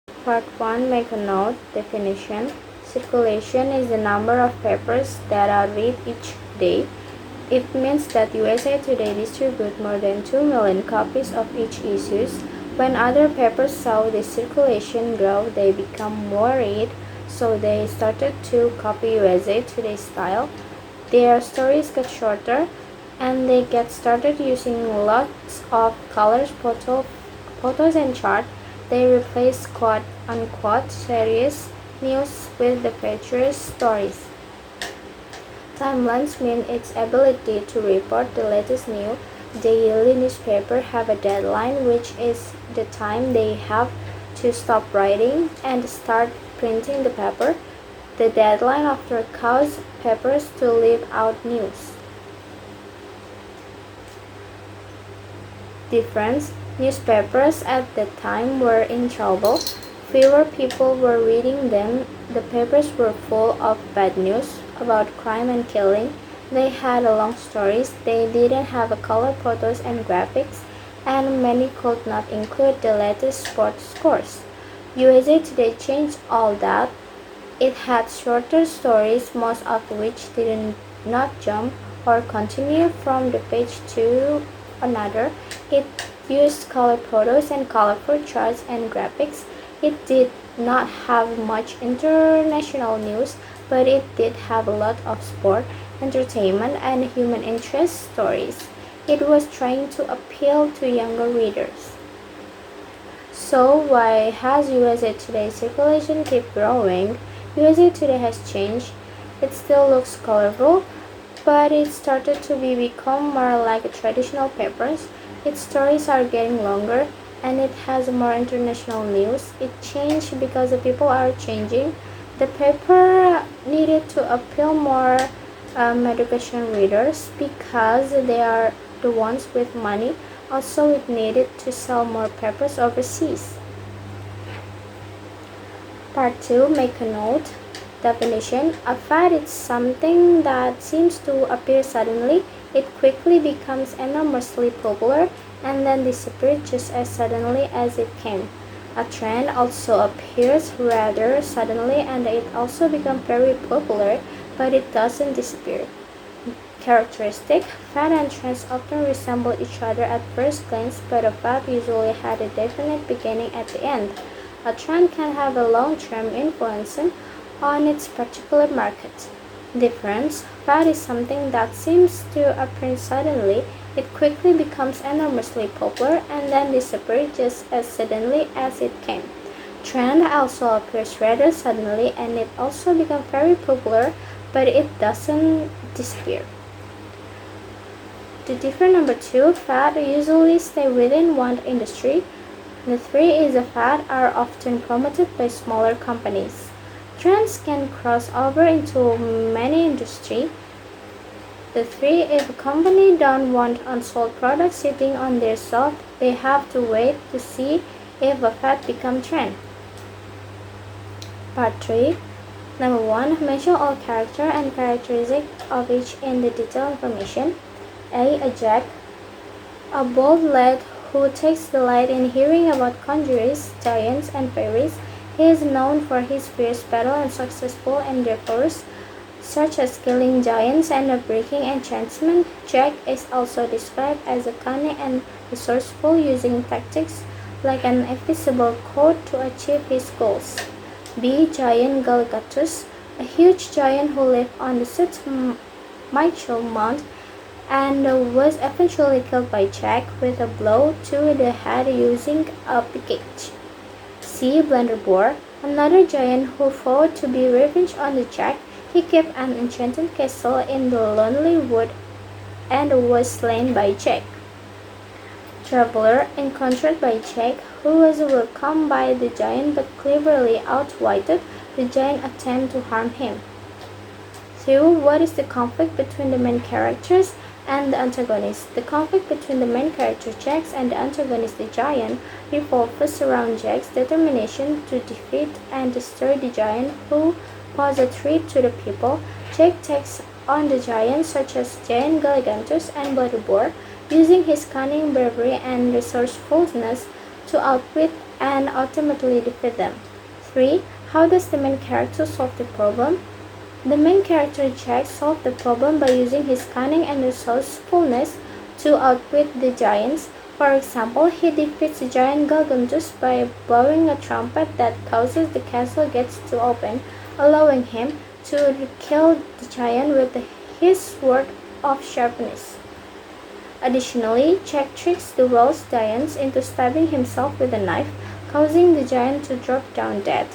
Part 1. Make a note. Definition. Circulation is the number of papers that are read each day. It means that USA Today distribute more than 2 million copies of each issue. When other papers saw the circulation grow, they become more read, so they started to copy USA Today style. Their stories get shorter, and they get started using lots of colors, photos and charts. They replace quote-unquote serious news with the features stories. Timelines mean its ability to report the latest news. Daily newspapers have a deadline, which is the time they have to stop writing and start printing the paper. The deadline often causes papers to leave out news. Difference. Newspapers at the time were in trouble. Fewer people were reading them. The papers were full of bad news about crime and killing. They had long stories. They didn't have color photos and graphics, and many could not include the latest sports scores. USA Today changed all that. It had shorter stories, most of which did not jump or continue from the page to another. It used color photos and colorful charts and graphics. It did not have much international news, but it did have a lot of sport, entertainment, and human interest stories. It was trying to appeal to younger readers. So why has USA Today circulation keep growing? USA Today has changed. It still looks colorful, but it started to become more like traditional papers. Its stories are getting longer, and it has more international news. It changed because the people are changing. The paper needed to appeal more education readers because they are the ones with money. Also, it needed to sell more papers overseas. Part 2. Make a note. Definition. A fad is something that seems to appear suddenly. It quickly becomes enormously popular and then disappears just as suddenly as it came. A trend also appears rather suddenly and it also becomes very popular, but it doesn't disappear. Characteristic. Fad and trends often resemble each other at first glance, but a fad usually had a definite beginning at the end. A trend can have a long-term influence on its particular market. Difference. Fad is something that seems to appear suddenly. It quickly becomes enormously popular and then disappears just as suddenly as it came. Trend also appears rather suddenly and it also becomes very popular, but it doesn't disappear. The difference number 2, fad usually stay within one industry. The 3 is a fad are often promoted by smaller companies. Trends can cross over into many industries. The 3, if a company don't want unsold products sitting on their shelf, they have to wait to see if a fad becomes trend. Part 3. Number 1. Mention all character and characteristics of each in the detailed information. A jack, a bold lad who takes delight in hearing about conjurers, giants, and fairies. He is known for his fierce battle and successful endeavors, such as killing giants and breaking enchantment. Jack is also described as a cunning and resourceful, using tactics like an invisible code to achieve his goals. B. Giant Galligatus, a huge giant who lived on the St. Michael Mount and was eventually killed by Jack with a blow to the head using a piquet. C. Blunderbore, another giant who vowed to be revenged on the Jack. He kept an enchanted castle in the Lonely Wood and was slain by Jack. Traveler, encountered by Jack, who was overcome by the giant but cleverly outwitted the giant attempt to harm him. 2. What is the conflict between the main characters and the antagonist? The conflict between the main character Jack and the antagonist the giant revolves around Jack's determination to defeat and destroy the giant who pose a threat to the people. Jack takes on the giants such as Giant Galligantus and Blunderbore, using his cunning, bravery, and resourcefulness to outwit and ultimately defeat them. 3. How does the main character solve the problem? The main character Jack solved the problem by using his cunning and resourcefulness to outwit the giants. For example, he defeats giant Gargantus by blowing a trumpet that causes the castle gates to open, allowing him to kill the giant with his sword of sharpness. Additionally, Jack tricks the world's giants into stabbing himself with a knife, causing the giant to drop down dead.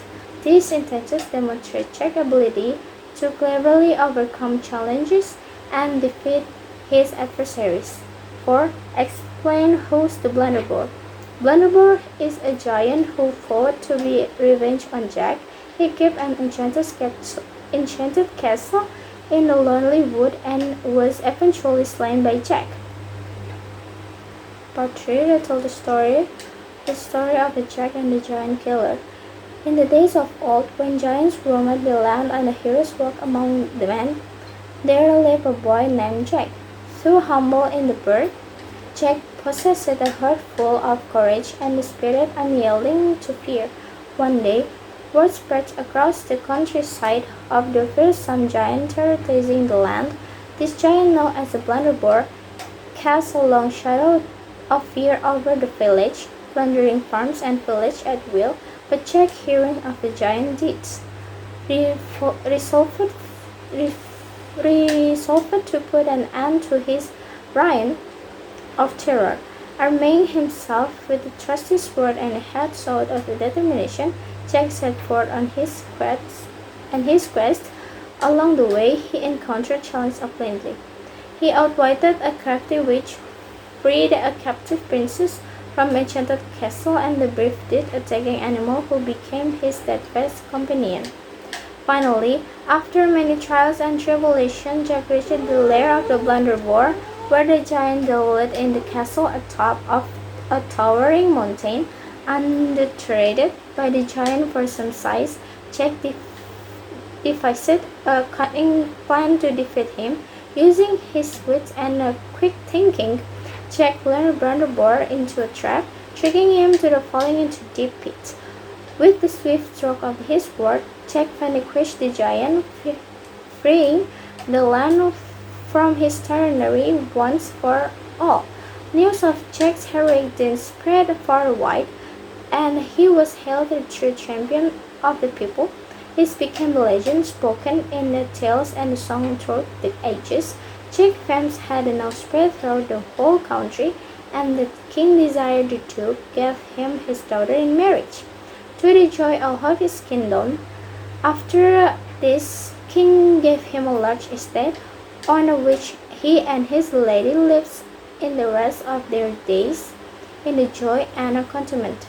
These instances demonstrate Jack's ability to cleverly overcome challenges and defeat his adversaries. 4. Explain who's the Blunderbore. Blunderbore is a giant who fought to be revenge on Jack. He kept an enchanted castle in a lonely wood and was eventually slain by Jack. Part 3. They told the story of the Jack and the Giant Killer. In the days of old, when giants roamed the land and the heroes walked among the men, there lived a boy named Jack. Though humble in the birth, Jack possessed a heart full of courage and a spirit unyielding to fear. One day, word spread across the countryside of the fearsome giant terrorizing the land. This giant, known as the Blunderbore, cast a long shadow of fear over the village, plundering farms and villages at will. But Jack, hearing of the giant deeds, resolved to put an end to his reign of terror. Arming himself with a trusty sword and a head sword of determination, Jack set forth on his quest. Along the way, he encountered challenges aplenty. He outwitted a crafty witch, freed a captive princess from enchanted castle, and the brave attacking animal who became his steadfast companion. Finally, after many trials and tribulations, Jack reached the lair of the Blunderbore, where the giant dwelled in the castle atop of a towering mountain. Undeterred by the giant for some size, Jack devised a cunning plan to defeat him. Using his wits and quick thinking, Jack lured Blunderbore into a trap, tricking him to falling into deep pit. With the swift stroke of his sword, Jack vanquished the giant, freeing the land from his tyranny once for all. News of Jack's heroic deeds spread far and wide, and he was hailed a true champion of the people. This became a legend spoken in the tales and songs throughout the ages. Jack's fame had now spread throughout the whole country, and the king desired to give him his daughter in marriage, to the joy of his kingdom. After this, king gave him a large estate, on which he and his lady lived in the rest of their days in the joy and contentment.